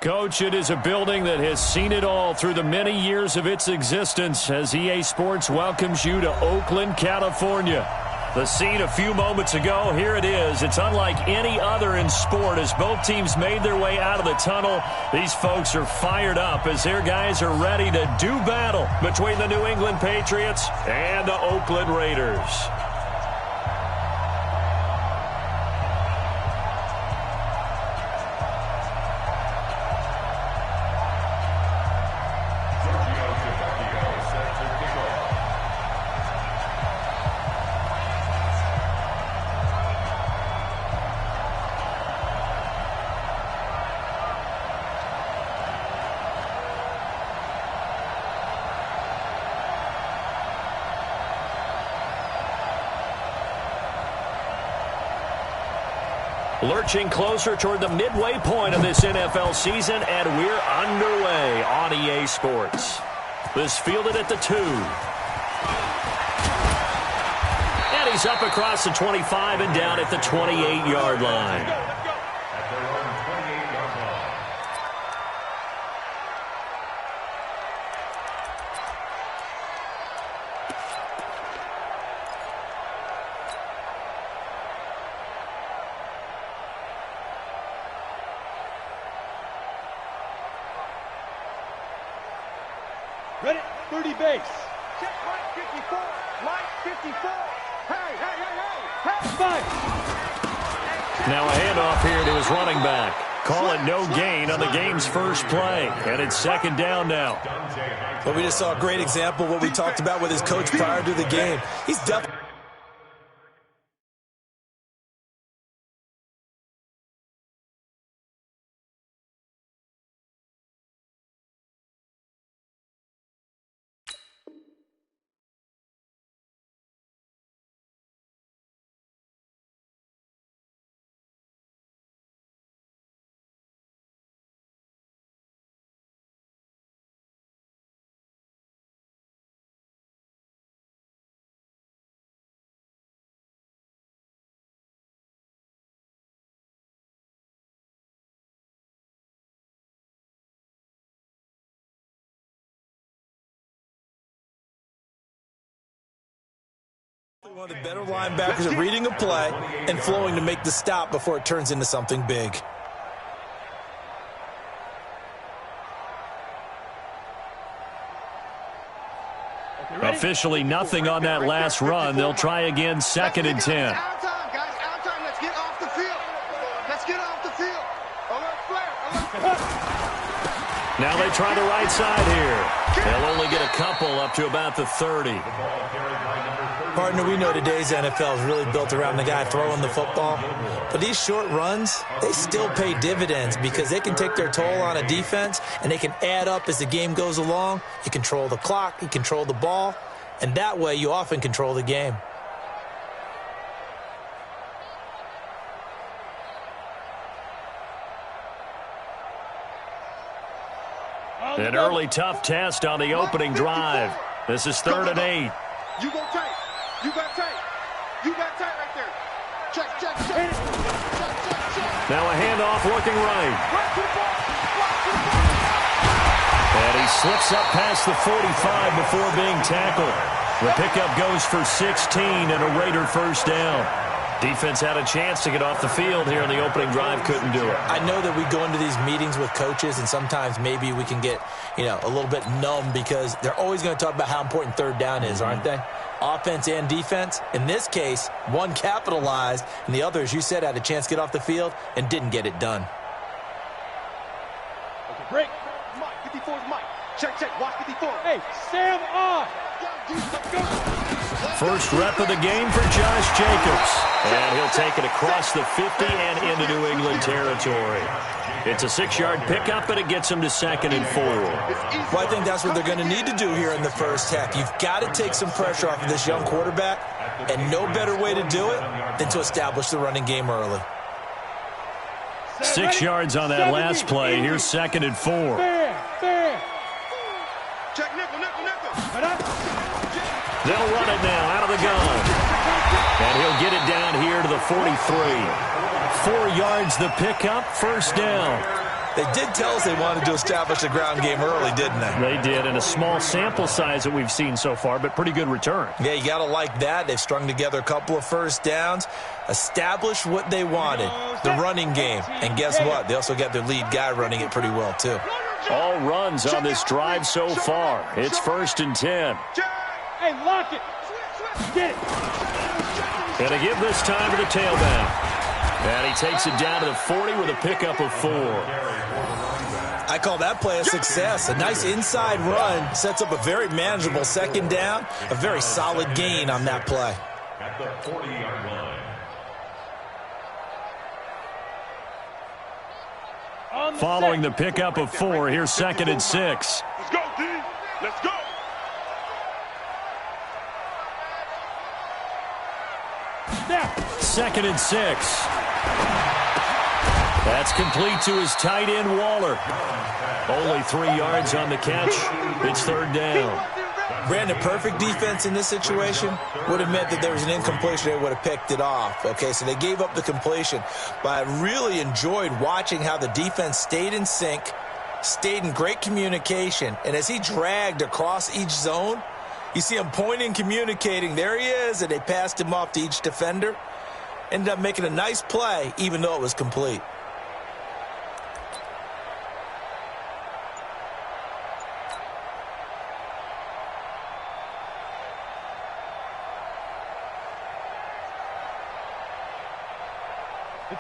Coach, it is a building that has seen it all through the many years of its existence as EA Sports welcomes you to Oakland, California. The scene a few moments ago, here it is. It's unlike any other in sport as both teams made their way out of the tunnel. These folks are fired up as their guys are ready to do battle between the New England Patriots and the Oakland Raiders. Lurching closer toward the midway point of this NFL season, and we're underway on EA Sports. This fielded at the 2. And he's up across the 25 and down at the 28-yard line. Ready, 30 base. Check line 54. Line 54. Hey, hey, hey, hey. Hey, five. Now a handoff here to his running back. Call it no gain on the game's first play. And it's second down now. Well, we just saw a great example of what we talked about with his coach prior to the game. He's definitely... one of the better linebackers at reading a play and flowing to make the stop before it turns into something big. Officially nothing on that last run. They'll try again, 2nd and 10. Out of time, guys. Out of time. Let's get off the field. Let's get off the field. Alert flare. Alert flare. Now they try the right side here. They'll only get a couple up to about the 30. Partner, we know today's NFL is really built around the guy throwing the football. But these short runs, they still pay dividends because they can take their toll on a defense and they can add up as the game goes along. You control the clock, you control the ball, and that way you often control the game. An early tough test on the opening drive. This is 3rd and 8. You go tight. You got tight. You got tight right there. Check, check, check. Check, check, check. Now a handoff looking right. And he slips up past the 45 before being tackled. The pickup goes for 16 and a Raider first down. Defense had a chance to get off the field here in the opening drive, couldn't do it. I know that we go into these meetings with coaches, and sometimes maybe we can get, a little bit numb because they're always going to talk about how important 3rd down is, aren't they? Offense and defense. In this case, one capitalized, and the other, as you said, had a chance to get off the field and didn't get it done. Okay, break. Mike, 54 is Mike. Check, check. Watch 54. Hey, Sam on. First rep of the game for Josh Jacobs. And he'll take it across the 50 and into New England territory. It's a 6-yard pickup, but it gets him to 2nd and 4. Well, I think that's what they're going to need to do here in the first half. You've got to take some pressure off of this young quarterback, and no better way to do it than to establish the running game early. 6 yards on that last play. Here's 2nd and 4. Check nickel, nickel, nickel. They'll run it now out of the gun. And he'll get it down here to the 43. 4 yards the pickup, first down. They did tell us they wanted to establish a ground game early, didn't they? They did, and a small sample size that we've seen so far, but pretty good return. Yeah, you got to like that. They've strung together a couple of first downs, established what they wanted, the running game. And guess what? They also got their lead guy running it pretty well, too. All runs on this drive so far. It's 1st and 10. Hey, lock it. Get it. Gonna give this time to the tailback. And he takes it down to the 40 with a pickup of 4. I call that play a success. A nice inside run sets up a very manageable second down. A very solid gain on that play. At the 40-yard line. Following the pickup of 4, here's 2nd and 6. Let's go, D. Let's go. Now. 2nd and 6. That's complete to his tight end, Waller. Only 3 yards on the catch. It's 3rd down. Brandon, perfect defense in this situation would have meant that there was an incompletion. They would have picked it off. Okay, so they gave up the completion. But I really enjoyed watching how the defense stayed in sync, stayed in great communication. And as he dragged across each zone, you see him pointing, communicating. There he is, and they passed him off to each defender. Ended up making a nice play, even though it was complete.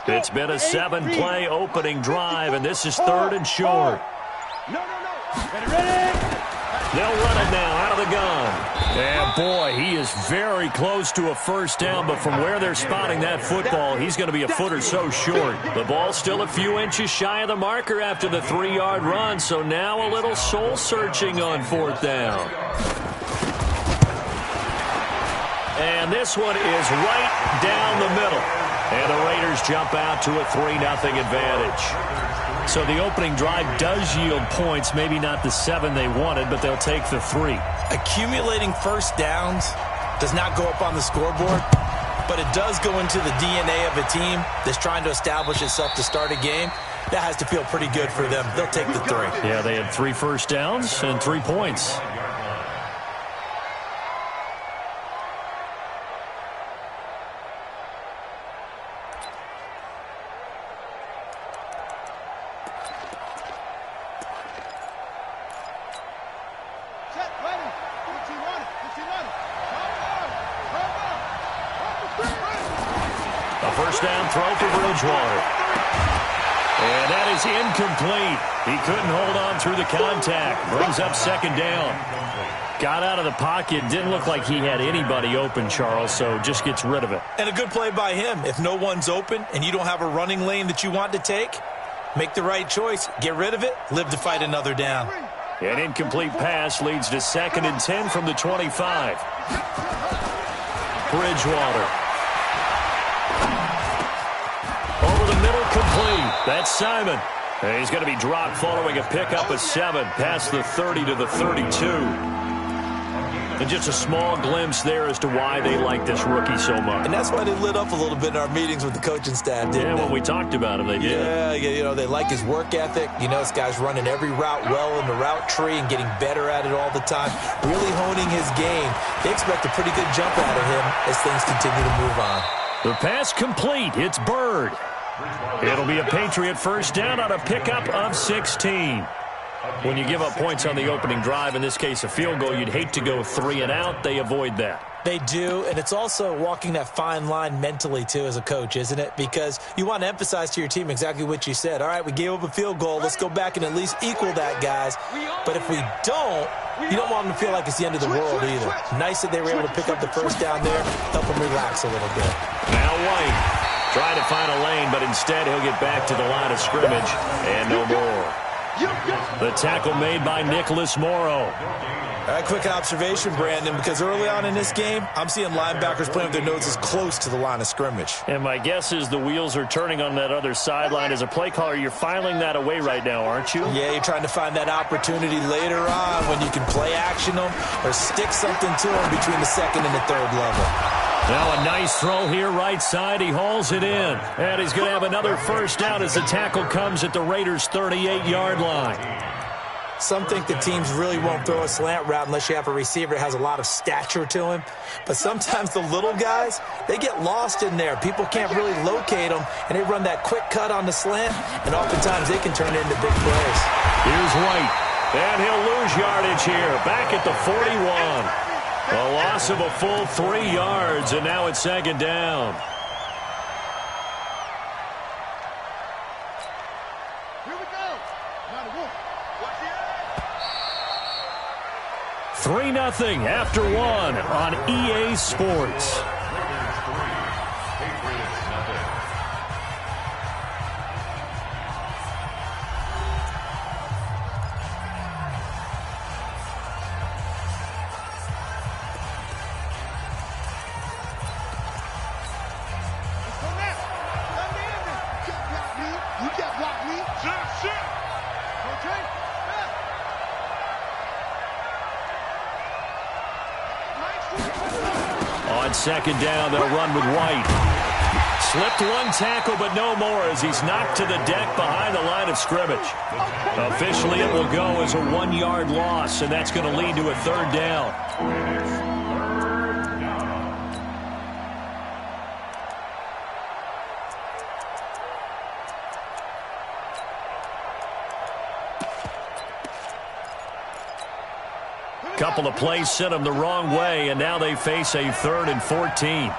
It's been a 7-play opening drive, and this is 3rd and short. No. Ready. They'll run it now out of the gun. And, boy, he is very close to a first down, but from where they're spotting that football, he's going to be a foot or so short. The ball's still a few inches shy of the marker after the 3-yard run, so now a little soul-searching on 4th down. And this one is right down the middle. And the Raiders jump out to a 3-0 advantage. So the opening drive does yield points, maybe not the 7 they wanted, but they'll take the 3. Accumulating first downs does not go up on the scoreboard, but it does go into the DNA of a team that's trying to establish itself to start a game. That has to feel pretty good for them. They'll take the 3. Yeah, they had 3 first downs and 3 points. First down throw for Bridgewater. And that is incomplete. He couldn't hold on through the contact. Brings up 2nd down. Got out of the pocket. Didn't look like he had anybody open, Charles, so just gets rid of it. And a good play by him. If no one's open and you don't have a running lane that you want to take, make the right choice. Get rid of it. Live to fight another down. An incomplete pass leads to 2nd and 10 from the 25. Bridgewater. Over the middle, complete. That's Simon. And he's going to be dropped following a pickup of 7 past the 30 to the 32. And just a small glimpse there as to why they like this rookie so much. And that's why they lit up a little bit in our meetings with the coaching staff, didn't they? Yeah, when we talked about him, they did. Yeah, you know, they like his work ethic. You know, this guy's running every route well in the route tree and getting better at it all the time, really honing his game. They expect a pretty good jump out of him as things continue to move on. The pass complete. It's Bird. It'll be a Patriot first down on a pickup of 16. When you give up points on the opening drive, in this case a field goal, you'd hate to go 3 and out. They avoid that. They do, and it's also walking that fine line mentally, too, as a coach, isn't it? Because you want to emphasize to your team exactly what you said. All right, we gave up a field goal. Let's go back and at least equal that, guys. But if we don't, you don't want them to feel like it's the end of the world either. Nice that they were able to pick up the first down there, help them relax a little bit. Now White trying to find a lane, but instead he'll get back to the line of scrimmage and no more. The tackle made by Nicholas Morrow. All right, quick observation, Brandon, because early on in this game, I'm seeing linebackers playing with their noses close to the line of scrimmage. And my guess is the wheels are turning on that other sideline. As a play caller, you're filing that away right now, aren't you? Yeah, you're trying to find that opportunity later on when you can play action them or stick something to them between the 2nd and the 3rd level. Now a nice throw here right side. He hauls it in. And he's going to have another first down as the tackle comes at the Raiders' 38-yard line. Some think the teams really won't throw a slant route unless you have a receiver that has a lot of stature to him. But sometimes the little guys, they get lost in there. People can't really locate them, and they run that quick cut on the slant, and oftentimes they can turn it into big plays. Here's White, and he'll lose yardage here, back at the 41. A loss of a full 3 yards, and now it's second down. 3-0 after 1 on EA Sports. On second down, they'll run with White. Slipped one tackle, but no more as he's knocked to the deck behind the line of scrimmage. Officially, it will go as a 1-yard loss, and that's going to lead to a third down. Couple of plays sent them the wrong way, and now they face a 3rd and 14.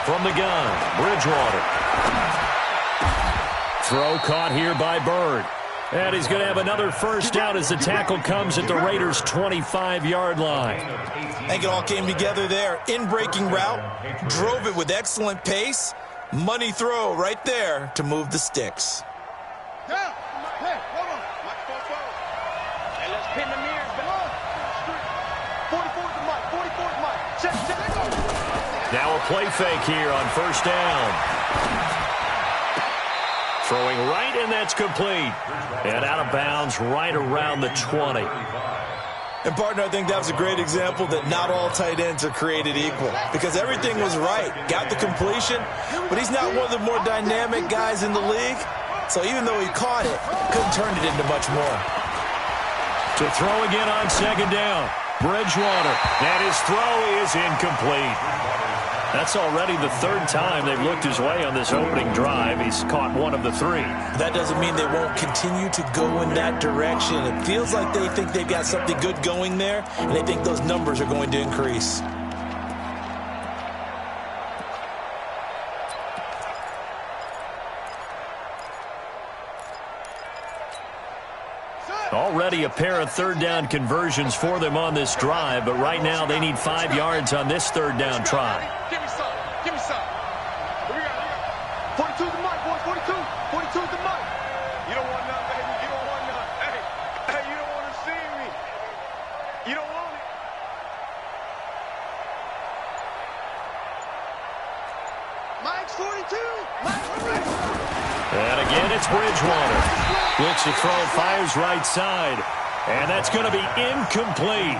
From the gun, Bridgewater. Throw caught here by Bird. And he's going to have another first down as the tackle comes at the Raiders' 25-yard line. I think it all came together there. In-breaking route, drove it with excellent pace. Money throw right there to move the sticks. Now a play fake here on first down. Throwing right, and that's complete. And out of bounds right around the 20. And, partner, I think that was a great example that not all tight ends are created equal. Because everything was right. Got the completion, but he's not one of the more dynamic guys in the league. So even though he caught it, couldn't turn it into much more. To throw again on second down. Bridgewater. And his throw is incomplete. That's already the 3rd time they've looked his way on this opening drive. He's caught 1 of the 3. That doesn't mean they won't continue to go in that direction. It feels like they think they've got something good going there, and they think those numbers are going to increase. Already a pair of 3rd down conversions for them on this drive, but right now they need 5 yards on this 3rd down try. Give me some. Give me some. Here we go. 42's the mic, boys. 42. 42's the mic. You don't want none, baby. You don't want none. Hey, you don't want to see me. You don't want it. Mike's 42. Mike's 42. And again, it's Bridgewater. Looks to throw, fires right side. And that's going to be incomplete.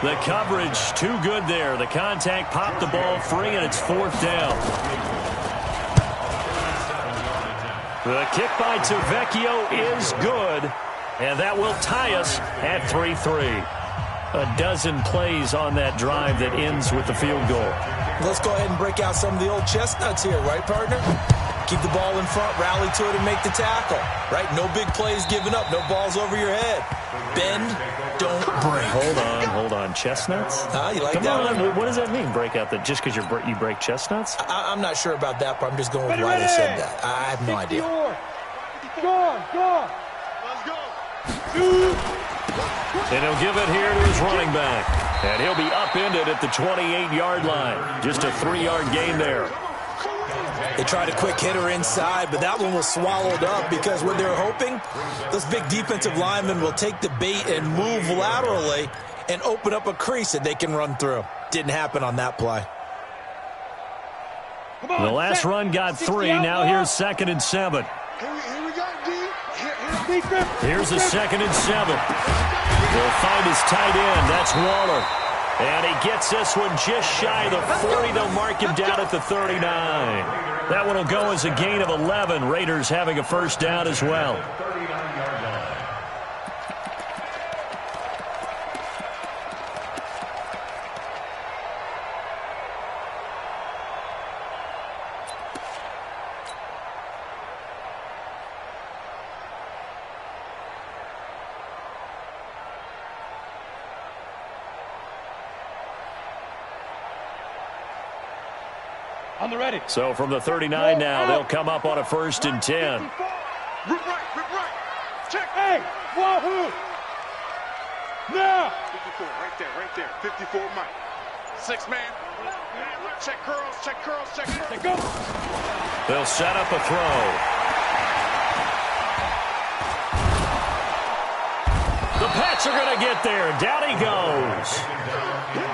The coverage too good there. The contact popped the ball free, and it's 4th down. The kick by Tavecchio is good. And that will tie us at 3-3. A dozen plays on that drive that ends with the field goal. Let's go ahead and break out some of the old chestnuts here, right, partner? Keep the ball in front, rally to it, and make the tackle. Right? No big plays given up. No balls over your head. Bend, don't break. Hold on. Chestnuts? You like Come that on, one? what does that mean, break out that just because you break chestnuts? I'm not sure about that, but I'm just going with why they said that. I have no idea. Go. Let's go. And he'll give it here to his running back. And he'll be upended at the 28-yard line. Just a 3-yard gain there. They tried a quick hitter inside, but that one was swallowed up because what they're hoping, those big defensive linemen will take the bait and move laterally and open up a crease that they can run through. Didn't happen on that play. The last run got 3. Now here's 2nd and 7. Here we go, D. Here's a 2nd and 7. They'll find his tight end. That's Waller. And he gets this one just shy of the 40. They'll mark him down at the 39. That one will go as a gain of 11. Raiders having a first down as well. On the ready. So from the 39 now, they'll come up on a 1st and 10. Rip right. Check. Hey, wahoo! Now! 54, right there. 54, Mike. 6 man. Check curls. Let go. They'll set up a throw. The Pats are going to get there. Down he goes.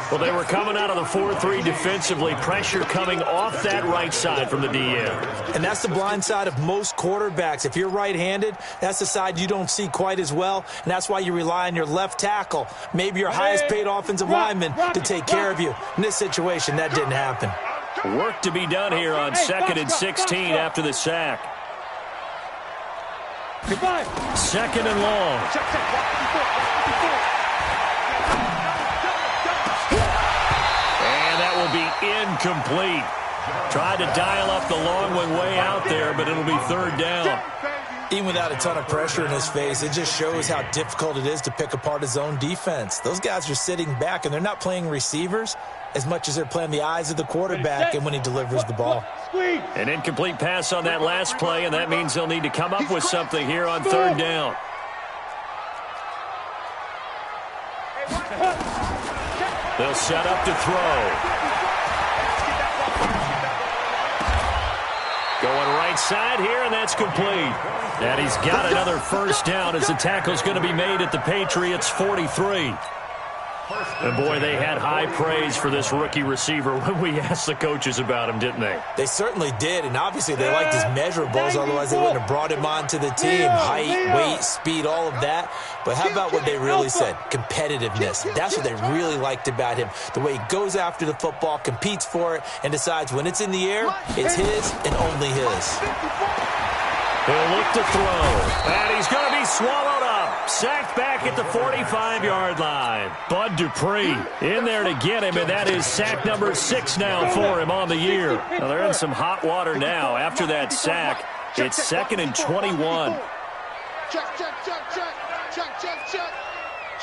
Well, they were coming out of the 4-3 defensively. Pressure coming off that right side from the DM. And that's the blind side of most quarterbacks. If you're right-handed, that's the side you don't see quite as well, and that's why you rely on your left tackle, maybe your highest-paid offensive lineman, to take care of you. In this situation, that didn't happen. Work to be done here on 2nd and 16 after the sack. Goodbye. 2nd and long. And that will be incomplete. Tried to dial up the long one way out there, but it'll be 3rd down. Even without a ton of pressure in his face, it just shows how difficult it is to pick apart his own defense. Those guys are sitting back, and they're not playing receivers as much as they're playing the eyes of the quarterback and when he delivers the ball. An incomplete pass on that last play, and that means they'll need to come up with something here on 3rd down. They'll set up to throw. Going right side here, and that's complete. And he's got another first down as the tackle's going to be made at the Patriots' 43. And, boy, they had high praise for this rookie receiver when we asked the coaches about him, didn't they? They certainly did, and obviously they liked his measurables, otherwise they wouldn't have brought him onto the team. Height, weight, speed, all of that. But how about what they really said? Competitiveness. That's what they really liked about him. The way he goes after the football, competes for it, and decides when it's in the air, it's his and only his. He'll look to throw, and he's going to be swallowed up. Sacked back at the 45-yard line. Bud Dupree in there to get him, and that is sack number 6 now for him on the year. Now they're in some hot water now. After that sack, it's 2nd and 21. Check.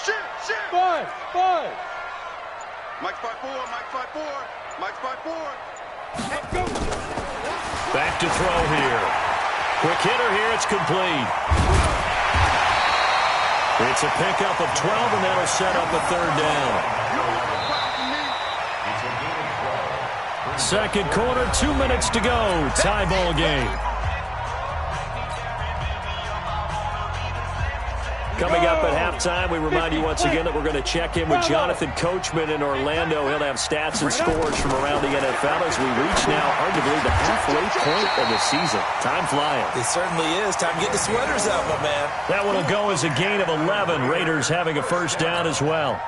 Shit. Five. Mike 5-4. Back to throw here. Quick hitter here, it's complete. It's a pickup of 12, and that'll set up a 3rd down. Second quarter, 2 minutes to go. Tie ball game. Coming up at halftime, we remind you once again that we're going to check in with Jonathan Coachman in Orlando. He'll have stats and scores from around the NFL as we reach now, hard to believe, the halfway point of the season. Time flying. It certainly is. Time to get the sweaters out, my man. That one will go as a gain of 11. Raiders having a first down as well.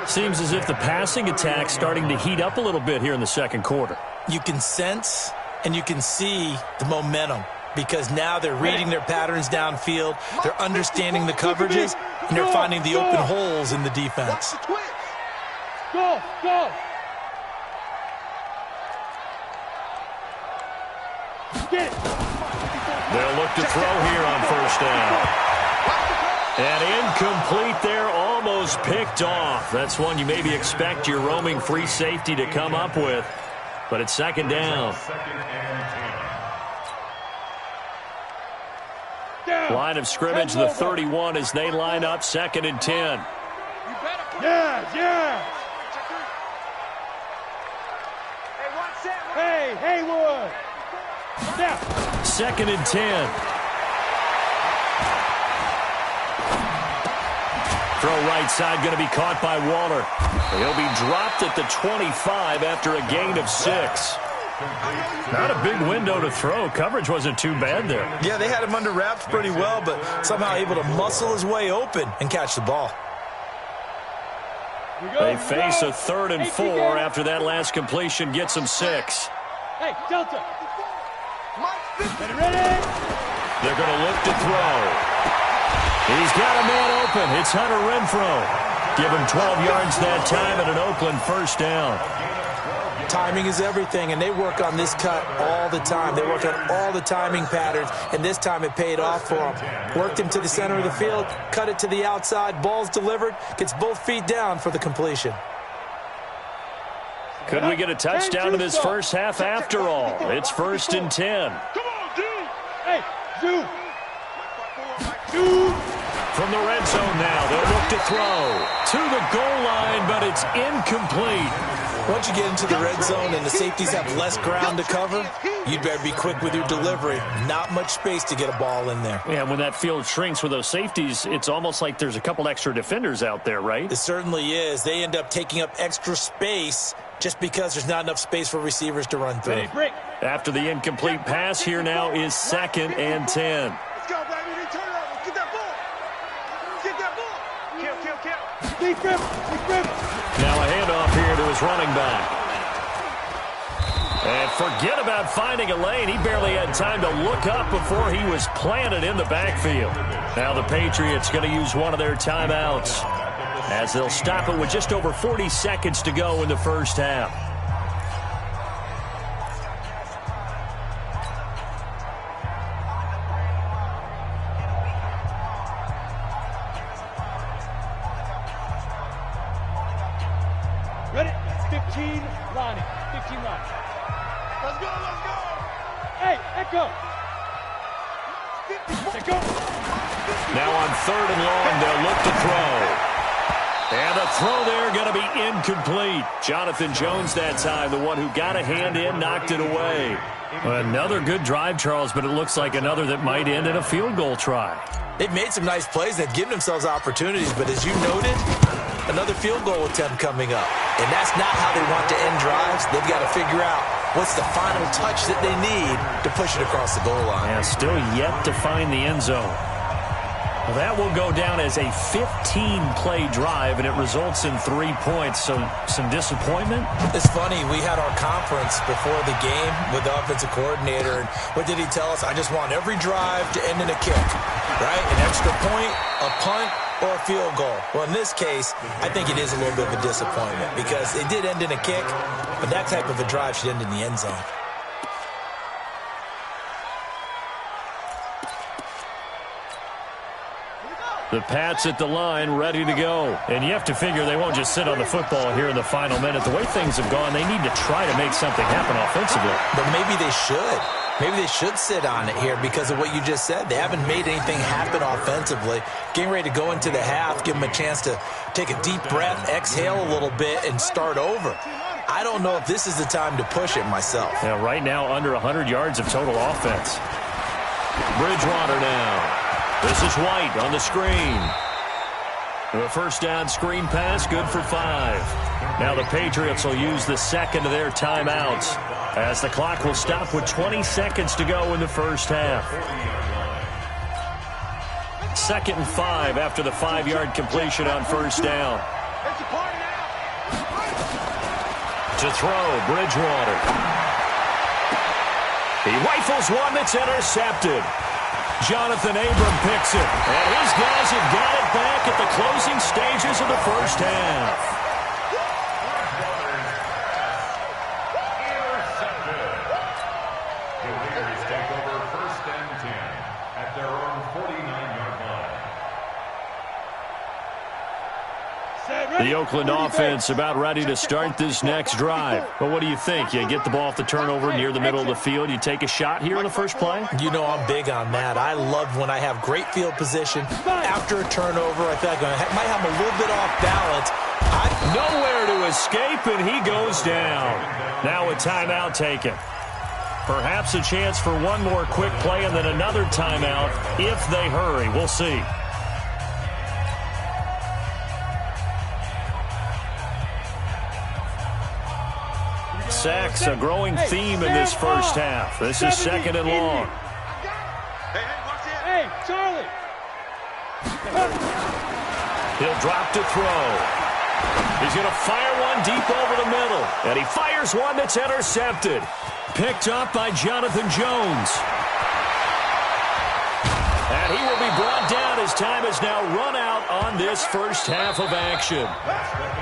Seems as if the passing attack's starting to heat up a little bit here in the second quarter. You can sense and you can see the momentum, because now they're reading their patterns downfield, they're understanding the coverages, and they're finding the open holes in the defense. Go. Get it. They'll look to throw here on first down. And incomplete there, almost picked off. That's one you maybe expect your roaming free safety to come up with, but it's 2nd down. Line of scrimmage, the 31, as they line up 2nd and 10. Yeah. Hey, Haywood. Now. 2nd and 10. Throw right side going to be caught by Waller. He'll be dropped at the 25 after a gain of 6. Not a big window to throw. Coverage wasn't too bad there. Yeah, they had him under wraps pretty well, but somehow able to muscle his way open and catch the ball. They face a 3rd and 4 after that last completion gets them 6. Hey, Delta. Ready? They're going to look to throw. He's got a man open. It's Hunter Renfrow. Give him 12 yards that time and an Oakland first down. Timing is everything, and they work on this cut all the time. They work on all the timing patterns, and this time it paid off for them. Worked him to the center of the field, cut it to the outside, ball's delivered, gets both feet down for the completion. Could we get a touchdown in this first half after all? It's 1st and 10. Come on, dude. Hey, dude. Dude. From the red zone now, they'll look to throw to the goal line, but it's incomplete. Once you get into the red zone and the safeties have less ground to cover, you'd better be quick with your delivery. Not much space to get a ball in there. Yeah, when that field shrinks with those safeties, it's almost like there's a couple extra defenders out there, right? It certainly is. They end up taking up extra space just because there's not enough space for receivers to run through. After the incomplete pass, here now is 2nd and 10. Let's go, baby. Turn it over. Get that ball. Get that ball. Kill. Deep grip. Now a handoff here to his running back. And forget about finding a lane. He barely had time to look up before he was planted in the backfield. Now the Patriots going to use one of their timeouts as they'll stop it with just over 40 seconds to go in the first half. Ready? 15 line. 15 line. Let's go. Hey, Echo. Let's go. Now on 3rd and long, they'll look to throw. And the throw there going to be incomplete. Jonathan Jones that time, the one who got a hand in, knocked it away. Another good drive, Charles, but it looks like another that might end in a field goal try. They've made some nice plays. They've given themselves opportunities, but as you noted, another field goal attempt coming up. And that's not how they want to end drives. They've got to figure out what's the final touch that they need to push it across the goal line. Yeah, still yet to find the end zone. Well, that will go down as a 15-play drive, and it results in 3 points. So some disappointment? It's funny. We had our conference before the game with the offensive coordinator, and what did he tell us? I just want every drive to end in a kick, right? An extra point, a punt, or a field goal. Well, in this case, I think it is a little bit of a disappointment because it did end in a kick, but that type of a drive should end in the end zone. The Pats at the line, ready to go. And you have to figure they won't just sit on the football here in the final minute. The way things have gone, they need to try to make something happen offensively. But maybe they should. Maybe they should sit on it here because of what you just said. They haven't made anything happen offensively. Getting ready to go into the half, give them a chance to take a deep breath, exhale a little bit, and start over. I don't know if this is the time to push it myself. Yeah, right now, under 100 yards of total offense. Bridgewater now. This is White on the screen. The first down screen pass, good for 5. Now the Patriots will use the second of their timeouts as the clock will stop with 20 seconds to go in the first half. 2nd and 5 after the 5-yard completion on first down. To throw, Bridgewater. He rifles one that's intercepted. Jonathan Abram picks it, and his guys have got it back at the closing stages of the first half. Intercepted. The Raiders take over 1st and 10 at their own 49-yard line. The Oakland offense about ready to start this next drive. But what do you think? You get the ball off the turnover near the middle of the field. You take a shot here in the first play? You know I'm big on that. I love when I have great field position. After a turnover, I feel like I might have a little bit off balance. Nowhere to escape, and he goes down. Now a timeout taken. Perhaps a chance for one more quick play and then another timeout if they hurry. We'll see. Sacks, a growing theme in this first half. This is 2nd and long. Hey, Charlie. He'll drop to throw. He's going to fire one deep over the middle. And he fires one that's intercepted. Picked up by Jonathan Jones. And he will be brought down as time has now run out on this first half of action.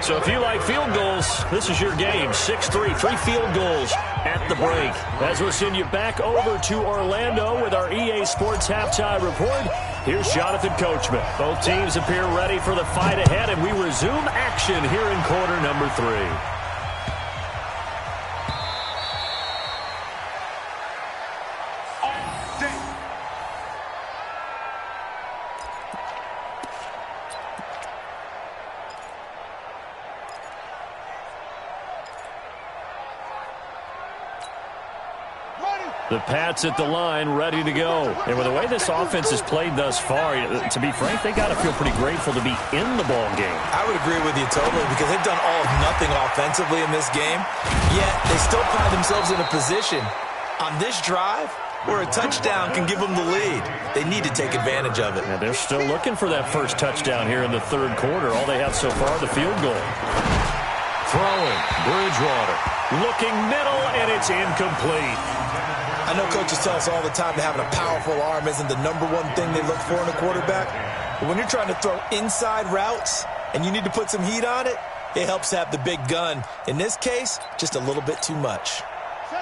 So if you like field goals, this is your game. 6-3, 3 field goals at the break. As we'll send you back over to Orlando with our EA Sports Halftime Report, here's Jonathan Coachman. Both teams appear ready for the fight ahead, and we resume action here in quarter number 3. The Pats at the line, ready to go. And with the way this offense has played thus far, to be frank, they got to feel pretty grateful to be in the ball game. I would agree with you totally because they've done all of nothing offensively in this game, yet they still find themselves in a position on this drive where a touchdown can give them the lead. They need to take advantage of it. And they're still looking for that first touchdown here in the third quarter. All they have so far, the field goal. Throwing, Bridgewater. Looking middle, and it's incomplete. I know coaches tell us all the time that having a powerful arm isn't the number one thing they look for in a quarterback. But when you're trying to throw inside routes and you need to put some heat on it, it helps to have the big gun. In this case, just a little bit too much.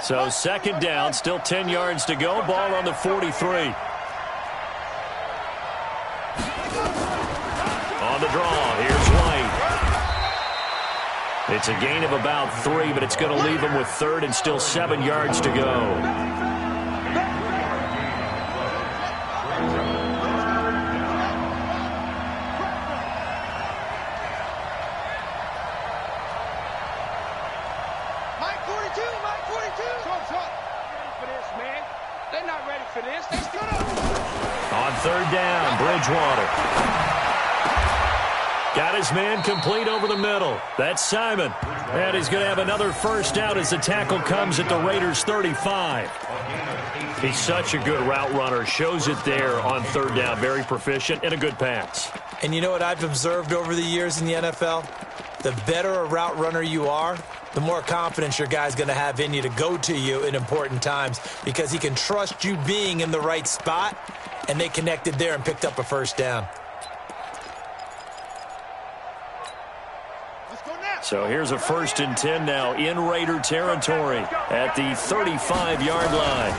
So second down, still 10 yards to go. Ball on the 43. On the draw, here's White. It's a gain of about 3, but it's going to leave him with third and still 7 yards to go. On third down, Bridgewater. Got his man complete over the middle. That's Simon. And he's going to have another first down as the tackle comes at the Raiders' 35. He's such a good route runner. Shows it there on third down. Very proficient and a good pass. And you know what I've observed over the years in the NFL? The better a route runner you are, the more confidence your guy's going to have in you to go to you in important times because he can trust you being in the right spot, and they connected there and picked up a first down. So here's a 1st and 10 now in Raider territory at the 35-yard line.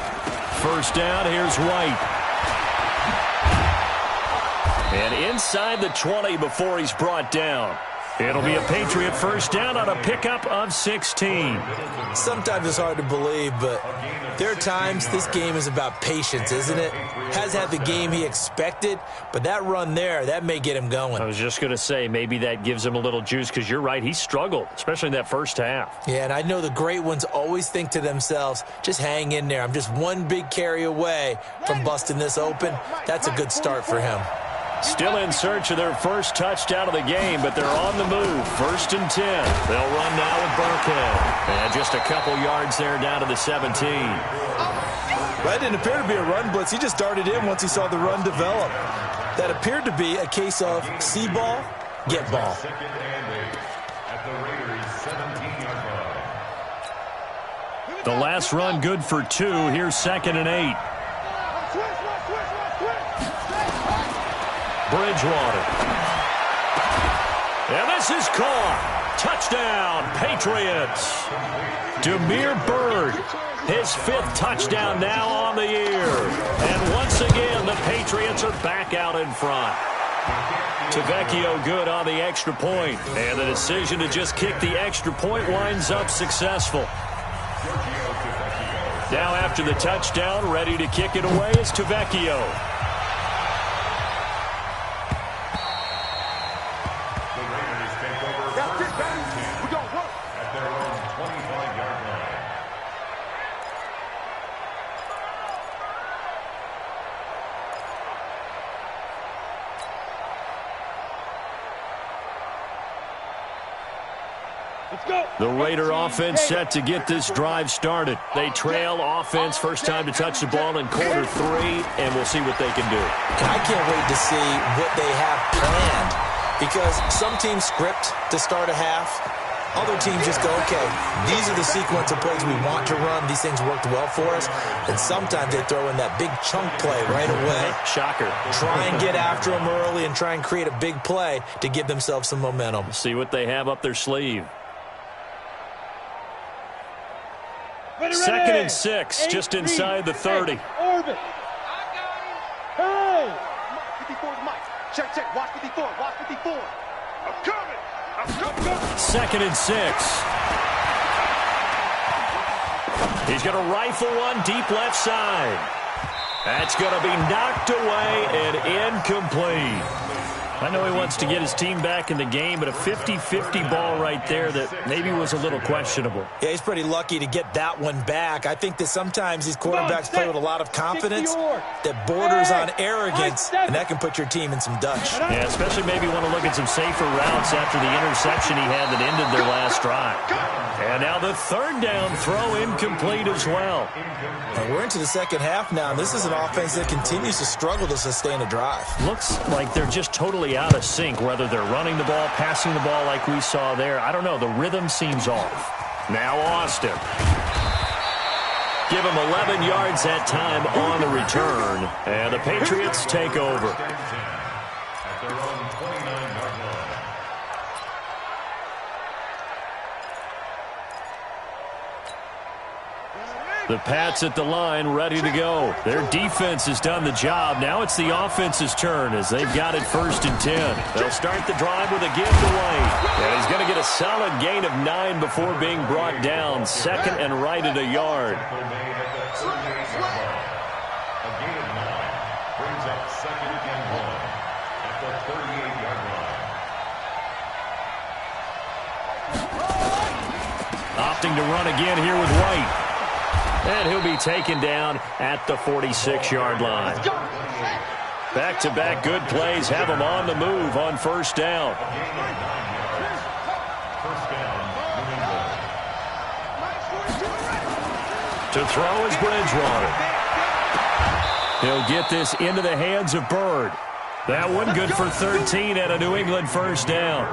First down, here's White. And inside the 20 before he's brought down. It'll be a Patriot first down on a pickup of 16. Sometimes it's hard to believe, but there are times this game is about patience, isn't it? Has had the game he expected, but that run there, that may get him going. I was just going to say, maybe that gives him a little juice because you're right, he struggled, especially in that first half. Yeah, and I know the great ones always think to themselves, just hang in there. I'm just one big carry away from busting this open. That's a good start for him. Still in search of their first touchdown of the game, but they're on the move. 1st and 10. They'll run now with Burkhead. And just a couple yards there down to the 17. That didn't appear to be a run blitz. He just darted in once he saw the run develop. That appeared to be a case of see ball, get ball. The last run good for 2. Here's 2nd and 8. Bridgewater. And this is caught. Touchdown, Patriots. Damiere Byrd, his 5th touchdown now on the year. And once again, the Patriots are back out in front. Tavecchio good on the extra point. And the decision to just kick the extra point winds up successful. Now after the touchdown, ready to kick it away is Tavecchio. The Raider offense set to get this drive started. They trail offense, first time to touch the ball in quarter 3, and we'll see what they can do. And I can't wait to see what they have planned Because some teams script to start a half. Other teams just go, okay, these are the sequence of plays we want to run. These things worked well for us. And sometimes they throw in that big chunk play right away. Shocker. Try and get after them early and try and create a big play to give themselves some momentum. See what they have up their sleeve. Second and 6, just inside the 30. Orbit. Hey! 54 is Mike. Check, check. Watch 54. Watch 54. I'm coming. Second and 6. He's going to rifle one deep left side. That's going to be knocked away and incomplete. I know he wants to get his team back in the game, but a 50-50 ball right there that maybe was a little questionable. Yeah, he's pretty lucky to get that one back. I think that sometimes these quarterbacks play with a lot of confidence that borders on arrogance, and that can put your team in some Dutch. Yeah, especially maybe want to look at some safer routes after the interception he had that ended their last drive. And now the third down throw incomplete as well. We're into the second half now, and this is an offense that continues to struggle to sustain a drive. Looks like they're just totally out of sync, whether they're running the ball, passing the ball like we saw there. I don't know. The rhythm seems off. Now Austin. Give him 11 yards that time on the return. And the Patriots take over. The Pats at the line, ready to go. Their defense has done the job. Now it's the offense's turn as they've got it 1st and 10. They'll start the drive with a give to White. And he's going to get a solid gain of 9 before being brought down. 2nd and right at a yard. A gain of 9 brings up 2nd and 1 at the 38-yard line. Opting to run again here with White. And he'll be taken down at the 46-yard line. Back-to-back good plays have him on the move on 1st down. To throw is Bridgewater. He'll get this into the hands of Bird. That one good for 13 at a New England 1st down.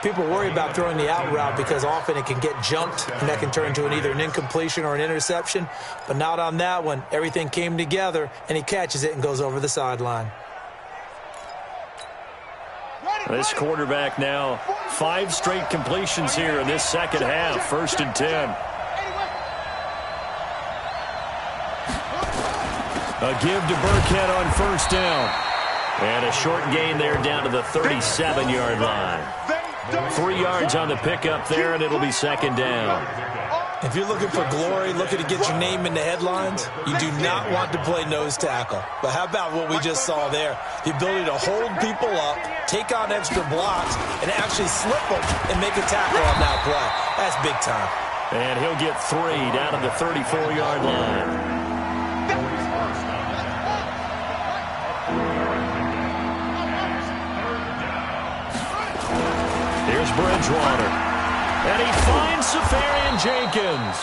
People worry about throwing the out route because often it can get jumped, and that can turn into either an incompletion or an interception. But not on that one. Everything came together, and he catches it and goes over the sideline. This quarterback now 5 straight completions here in this second half. 1st and 10. A give to Burkhead on 1st down. And a short gain there down to the 37-yard line. 3 yards on the pickup there, and it'll be 2nd down. If you're looking for glory, looking to get your name in the headlines, you do not want to play nose tackle. But how about what we just saw there? The ability to hold people up, take on extra blocks, and actually slip them and make a tackle on that play. That's big time. And he'll get 3 down to the 34-yard line. Here's Bridgewater. And he finds Safarian-Jenkins.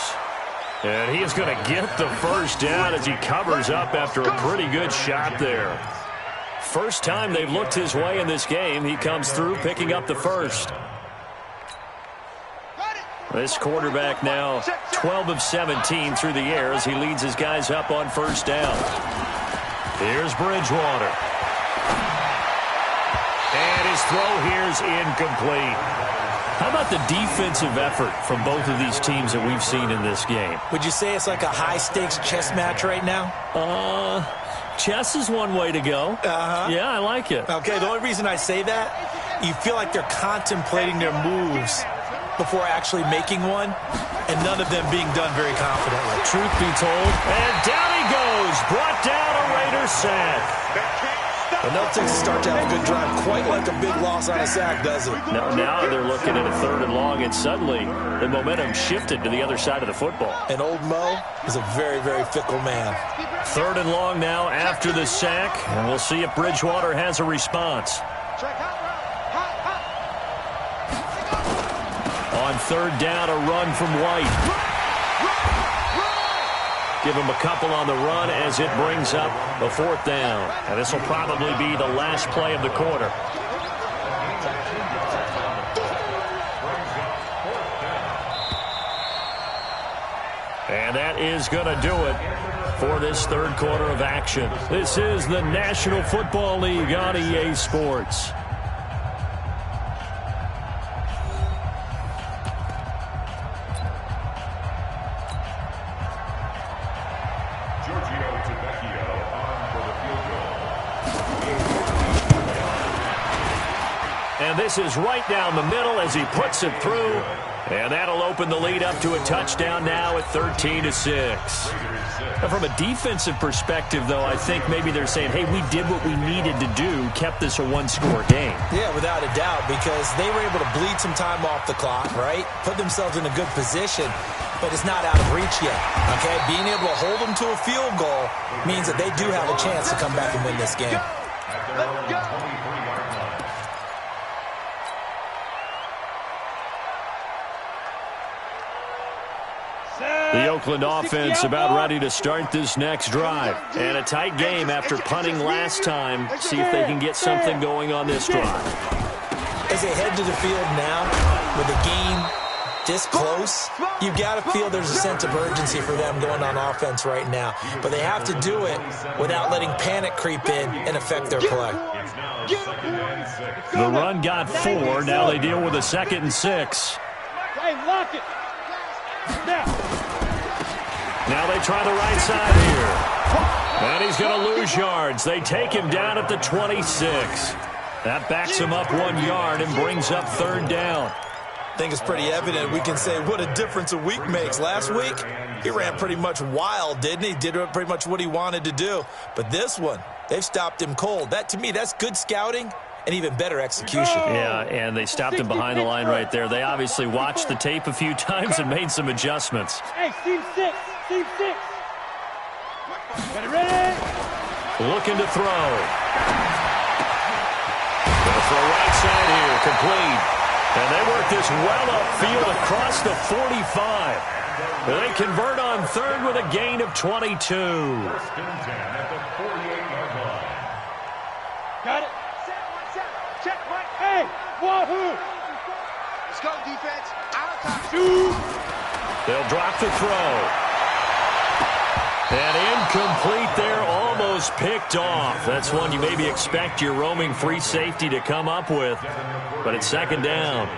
And he is going to get the 1st down as he covers up after a pretty good shot there. First time they've looked his way in this game. He comes through picking up the 1st. This quarterback now 12 of 17 through the air as he leads his guys up on 1st down. Here's Bridgewater. And his throw here's incomplete. How about the defensive effort from both of these teams that we've seen in this game? Would you say it's like a high-stakes chess match right now? Chess is one way to go. Yeah, I like it. Okay, the only reason I say that, you feel like they're contemplating their moves before actually making one, and none of them being done very confidently. Truth be told, and down he goes, brought down a Raider sack. And they'll take a start to have a good drive, quite like a big loss on a sack, does it? Now they're looking at a 3rd and long, and suddenly the momentum shifted to the other side of the football. And old Mo is a very, very fickle man. 3rd and long now after the sack, and we'll see if Bridgewater has a response. On 3rd down, a run from White. Give him a couple on the run as it brings up the 4th down. And this will probably be the last play of the quarter. is going to do it for this third quarter of action. This is the National Football League on EA Sports. And this is right down the middle as he puts it through. And that'll open the lead up to a touchdown now at 13-6. Now from a defensive perspective, though, I think maybe they're saying, hey, we did what we needed to do, kept this a one-score game. Yeah, without a doubt, because they were able to bleed some time off the clock, right? Put themselves in a good position, but it's not out of reach yet, okay? Being able to hold them to a field goal means that they do have a chance to come back and win this game. Let's go. The Oakland offense about ready to start this next drive. And a tight game after punting last time. See if they can get something going on this drive. As they head to the field now, with the game this close, you've got to feel there's a sense of urgency for them going on offense right now. But they have to do it without letting panic creep in and affect their play. The run got 4. Now they deal with a 2nd and 6. Hey, lock it. Now they try the right side here. And he's going to lose yards. They take him down at the 26. That backs him up 1 yard and brings up 3rd down. I think it's pretty evident. We can say what a difference a week makes. Last week, he ran pretty much wild, didn't he? Did pretty much what he wanted to do. But this one, they've stopped him cold. That, to me, that's good scouting and even better execution. Yeah, and they stopped him behind the line right there. They obviously watched the tape a few times and made some adjustments. Hey, team 6. Team 6. Ready? Looking to throw. Going to throw right side here, complete. And they work this well upfield across the 45. They convert on 3rd with a gain of 22. First and 10 at the 48-yard line. Got it. Check right. Hey, wahoo. Let's go, defense. Out of time. Shoot. They'll drop the throw. And incomplete there, almost picked off. That's one you maybe expect your roaming free safety to come up with. But it's 2nd down.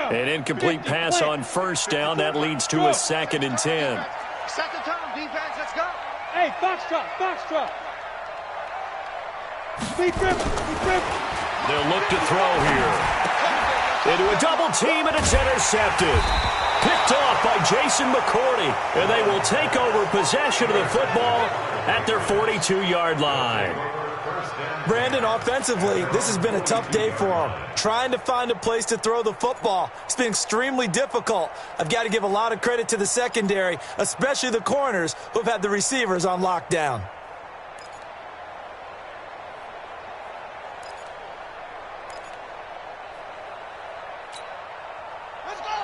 An incomplete pass on 1st down. That leads to a 2nd and 10. Second term, defense. Let's go. Hey, foxtrot. Speed grip. They'll look to throw here. Into a double team, and it's intercepted. Picked off by Jason McCourty. And they will take over possession of the football at their 42-yard line. Brandon, offensively, this has been a tough day for him. Trying to find a place to throw the football. It's been extremely difficult. I've got to give a lot of credit to the secondary, especially the corners who've had the receivers on lockdown.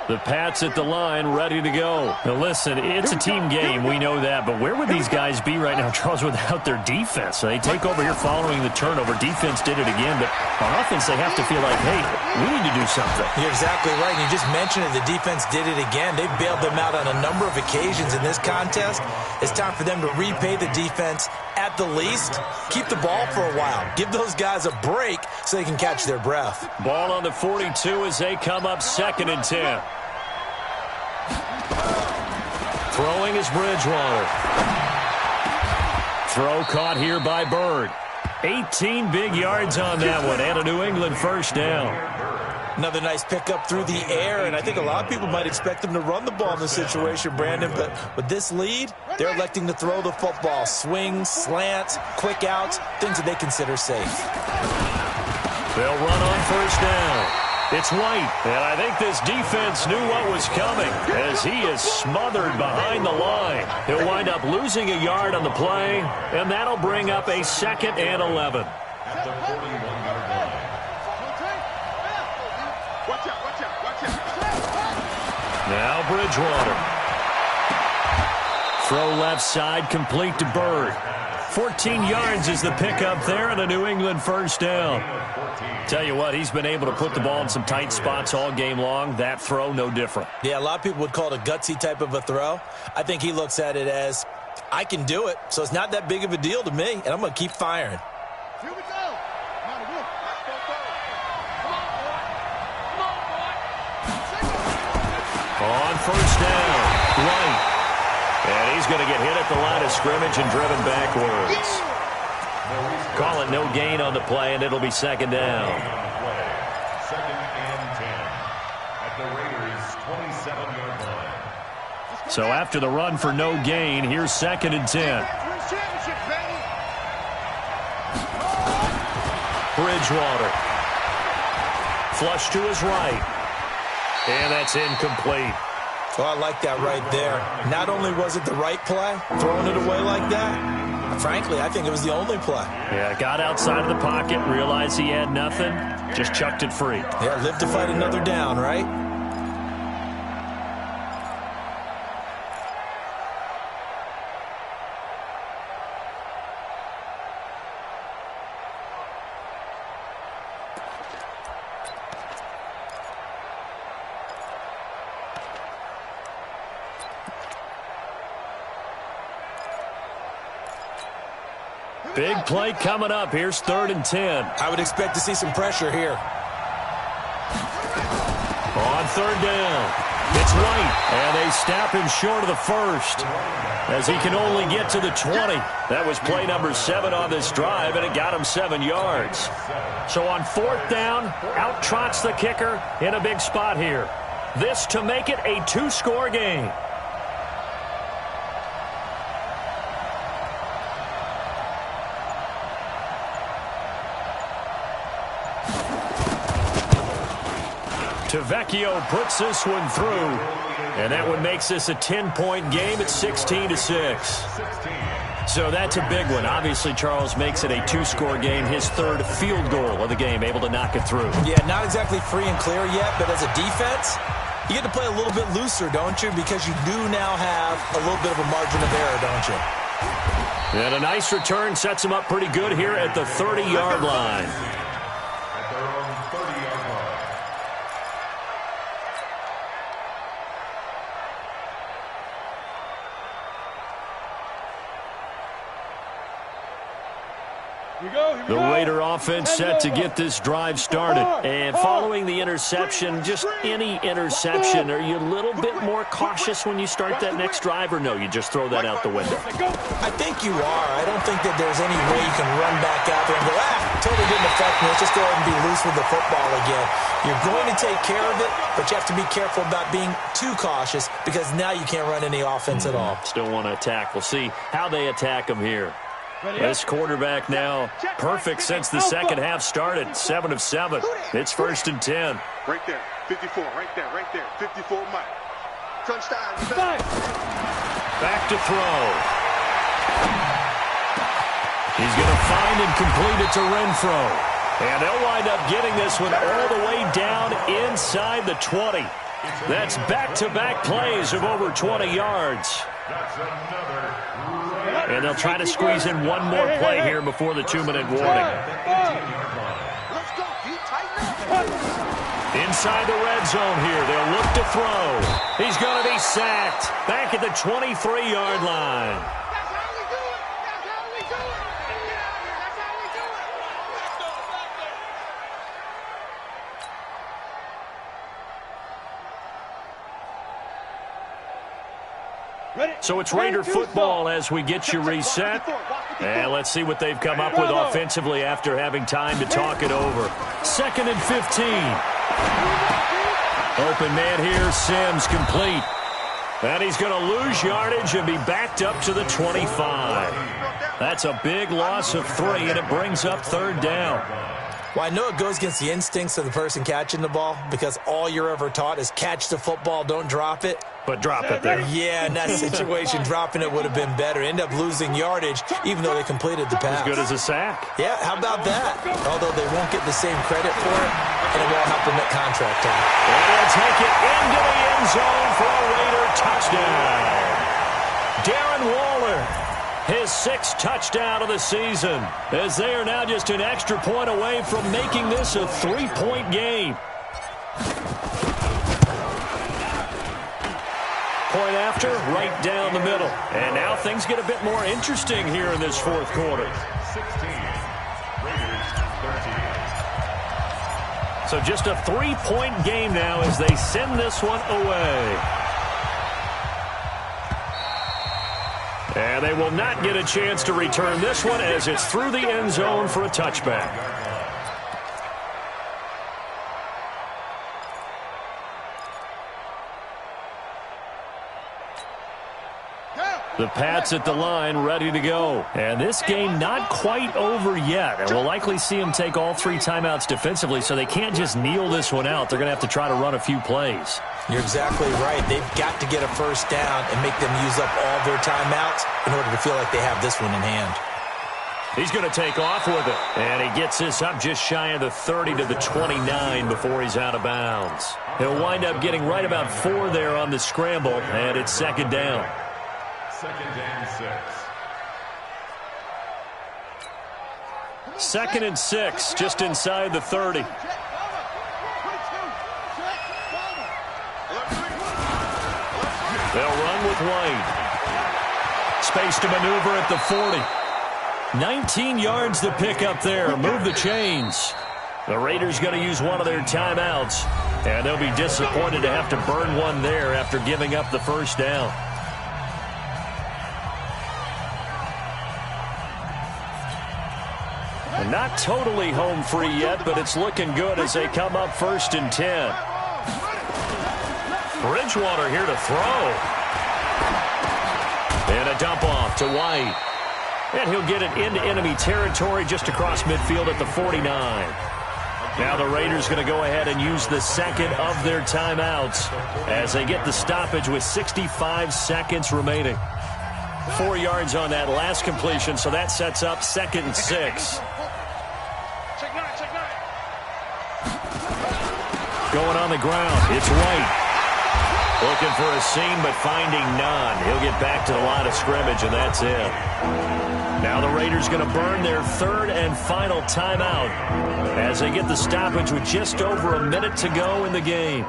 The Pats at the line, ready to go. Now listen, it's a team game, we know that, but where would these guys be right now, Charles, without their defense? They take over here following the turnover. Defense did it again, but on offense they have to feel like, hey, we need to do something. You're exactly right, and you just mentioned it. The defense did it again. They bailed them out on a number of occasions in this contest. It's time for them to repay the defense at the least. Keep the ball for a while. Give those guys a break so they can catch their breath. Ball on the 42 as they come up 2nd and 10. Throwing is Bridgewater. Throw caught here by Bird. 18 big yards on that one, and a New England 1st down. Another nice pickup through the air, and I think a lot of people might expect them to run the ball in this situation, Brandon, but with this lead, they're electing to throw the football. Swings, slants, quick outs, things that they consider safe. They'll run on 1st down. It's White, and I think this defense knew what was coming as he is smothered behind the line. He'll wind up losing a yard on the play, and that'll bring up a 2nd and 11. At the 41-yard line. Now Bridgewater. Throw left side, complete to Bird. 14 yards is the pickup there and a New England first down. Tell you what, he's been able to put the ball in some tight spots all game long. That throw, no different. Yeah, a lot of people would call it a gutsy type of a throw. I think he looks at it as, I can do it, so it's not that big of a deal to me, and I'm going to keep firing. Here we go. On first down, White. And he's going to get hit at the line of scrimmage and driven backwards. Call it no gain on the play, and it'll be second down. Second and 10 at the Raiders' 27-yard line. So after the run for no gain, here's second and 10. Bridgewater. Flush to his right. And that's incomplete. Well, I like that right there. Not only was it the right play, throwing it away like that, frankly, I think it was the only play. Yeah, got outside of the pocket, realized he had nothing, just chucked it free. Yeah, live to fight another down, right? Big play coming up. Here's third and 10. I would expect to see some pressure here. On third down, it's White, and they snap him short of the first as he can only get to the 20. That was play number 7 on this drive, and it got him 7 yards. So on fourth down, out trots the kicker in a big spot here. This to make it a 2-score game. Tavecchio puts this one through, and that one makes this a 10-point game at 16-6. So that's a big one. Obviously, Charles makes it a 2-score game, his third field goal of the game, able to knock it through. Yeah, not exactly free and clear yet, but as a defense, you get to play a little bit looser, don't you? Because you do now have a little bit of a margin of error, don't you? And a nice return sets him up pretty good here at the 30-yard line. At their own 30-yard line. The Raider offense set to get this drive started. And following the interception, just any interception, are you a little bit more cautious when you start that next drive, or no, you just throw that out the window? I think you are. I don't think that there's any way you can run back out there and go, totally didn't affect me. Let's just go ahead and be loose with the football again. You're going to take care of it, but you have to be careful about being too cautious because now you can't run any offense at all. Still want to attack. We'll see how they attack him here. This quarterback now perfect since the second half started. 7 of 7. It's first and 10. Right there. 54. Right there. 54 Mike. Touchdown. Back to throw. He's going to find and complete it to Renfro. And they'll wind up getting this one all the way down inside the 20. That's back-to-back plays of over 20 yards. That's another. And they'll try to squeeze in one more play here before the 2-minute warning. Inside the red zone here, they'll look to throw. He's going to be sacked back at the 23-yard line. So it's Raider football as we get you reset. And let's see what they've come up with offensively after having time to talk it over. 2nd and 15. Open man here, Sims complete. And he's going to lose yardage and be backed up to the 25. That's a big loss of 3, and it brings up third down. Well, I know it goes against the instincts of the person catching the ball because all you're ever taught is catch the football, don't drop it. But drop it there. Yeah, in that situation, dropping it would have been better. End up losing yardage, even though they completed the pass. As good as a sack. Yeah, how about that? Although they won't get the same credit for it, and it won't help them at contract time. And they'll take it into the end zone for touchdown. Darren Waller, his 6th touchdown of the season, as they are now just an extra point away from making this a 3-point game. Point after, right down the middle. And now things get a bit more interesting here in this 4th quarter. 16, Raiders 13. So just a 3-point game now as they send this one away. And they will not get a chance to return this one as it's through the end zone for a touchback. The Pats at the line, ready to go. And this game not quite over yet. And we'll likely see them take all 3 timeouts defensively, so they can't just kneel this one out. They're going to have to try to run a few plays. You're exactly right. They've got to get a first down and make them use up all their timeouts in order to feel like they have this one in hand. He's going to take off with it. And he gets this up just shy of the 30 to the 29 before he's out of bounds. He'll wind up getting right about 4 there on the scramble, and it's 2nd down. 2nd and 6. 2nd and 6, just inside the 30. They'll run with White. Space to maneuver at the 40. 19 yards to pick up there. Move the chains. The Raiders going to use one of their timeouts, and they'll be disappointed to have to burn one there after giving up the first down. Not totally home free yet, but it's looking good as they come up 1st and 10. Bridgewater here to throw. And a dump off to White. And he'll get it into enemy territory just across midfield at the 49. Now the Raiders going to go ahead and use the 2nd of their timeouts as they get the stoppage with 65 seconds remaining. 4 yards on that last completion, so that sets up 2nd and 6. Going on the ground, it's White. Looking for a seam, but finding none. He'll get back to the line of scrimmage, and that's it. Now the Raiders going to burn their 3rd and final timeout as they get the stoppage with just over a minute to go in the game.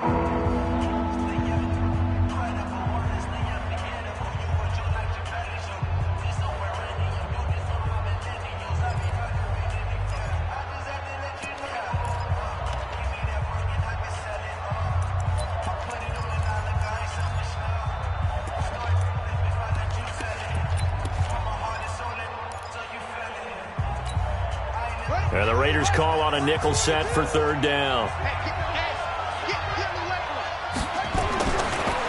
And the Raiders call on a nickel set for 3rd down.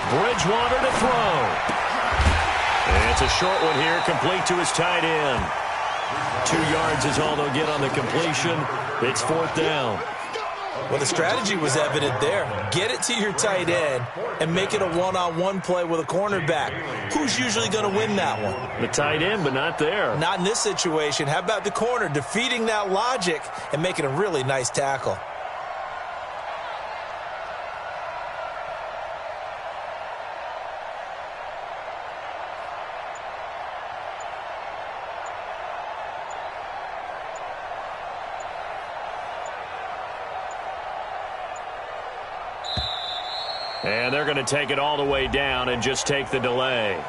Bridgewater to throw. And it's a short one here, complete to his tight end. 2 yards is all they'll get on the completion. It's 4th down. Well, the strategy was evident there. Get it to your tight end and make it a one-on-one play with a cornerback. Who's usually going to win that one? The tight end, but not there. Not in this situation. How about the corner defeating that logic and making a really nice tackle? And they're going to take it all the way down and just take the delay.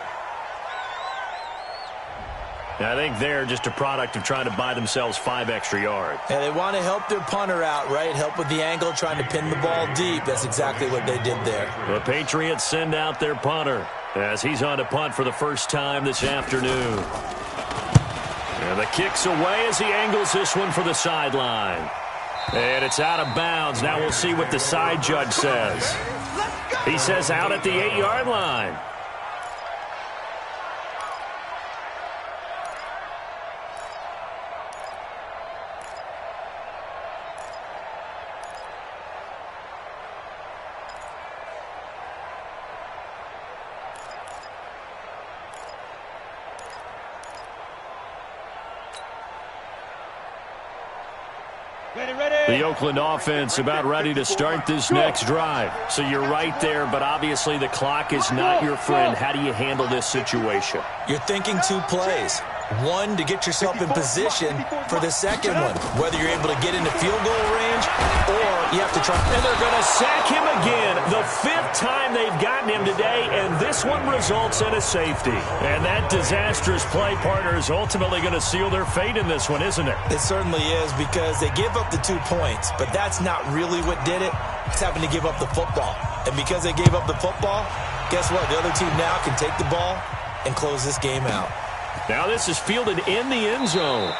I think they're just a product of trying to buy themselves 5 extra yards. And they want to help their punter out, right? Help with the angle, trying to pin the ball deep. That's exactly what they did there. The Patriots send out their punter as he's on to punt for the first time this afternoon. And the kick's away as he angles this one for the sideline. And it's out of bounds. Now we'll see what the side judge says. He says out at the 8-yard line. The Oakland offense about ready to start this next drive. So you're right there, but obviously the clock is not your friend. How do you handle this situation? You're thinking 2 plays. One, to get yourself in position for the second one, whether you're able to get into field goal range or you have to try. And they're going to sack him again. The 5th time they've gotten him today, and this one results in a safety. And that disastrous play, partner, is ultimately going to seal their fate in this one, isn't it? It certainly is, because they give up the 2 points, but that's not really what did it. It's having to give up the football. And because they gave up the football, guess what? The other team now can take the ball and close this game out. Now this is fielded in the end zone.